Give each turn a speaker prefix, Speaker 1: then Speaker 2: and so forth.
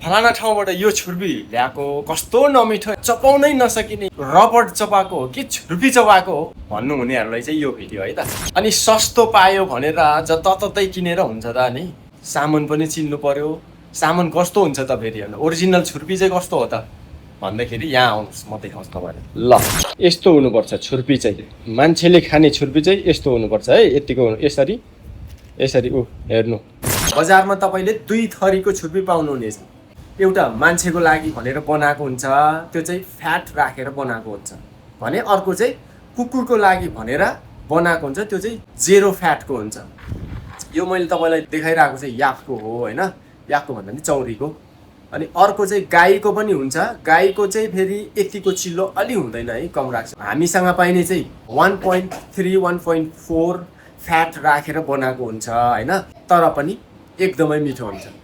Speaker 1: फलाना ठाउँबाट यो छुर्पी ल्याएको कस्तो नमिठो चपाउनै नसकिने रबड चपाएको हो कि छुर्पी चपाएको हो भन्नु हुनेहरूलाई चाहिँ यो भिडियो है त। अनि सस्तो पायो भनेर जताततै किनेर हुन्छ त नि, सामान पनि चिन्नु पर्यो। सामान कस्तो हुन्छ त फेरि, ओरिजिनल छुर्पी चाहिँ कस्तो हो त भन्दाखेरि यहाँ आउनुहोस् म देखाउँछु तपाईँलाई। ल यस्तो हुनुपर्छ छुर्पी चाहिँ, मान्छेले खाने छुर्पी चाहिँ यस्तो हुनुपर्छ है, यतिको यसरी यसरी हेर्नु। बजारमा तपाईँले दुई थरीको छुर्पी पाउनुहुनेछ। एउटा मान्छेको लागि भनेर बनाएको हुन्छ, त्यो चाहिँ फ्याट राखेर बनाएको हुन्छ भने अर्को चाहिँ कुकुरको लागि भनेर बनाएको हुन्छ, त्यो चाहिँ जेरो फ्याटको हुन्छ। यो मैले तपाईँलाई देखाइरहेको चाहिँ याकको हो होइन, याकको भन्दा नि चौरीको। अनि अर्को चाहिँ गाईको पनि हुन्छ, गाईको चाहिँ फेरि यतिको चिल्लो अलि हुँदैन है, कम राख्छ। हामीसँग पाइने चाहिँ 1.3 1.4 फ्याट राखेर बनाएको हुन्छ होइन, तर पनि एकदमै मिठो हुन्छ।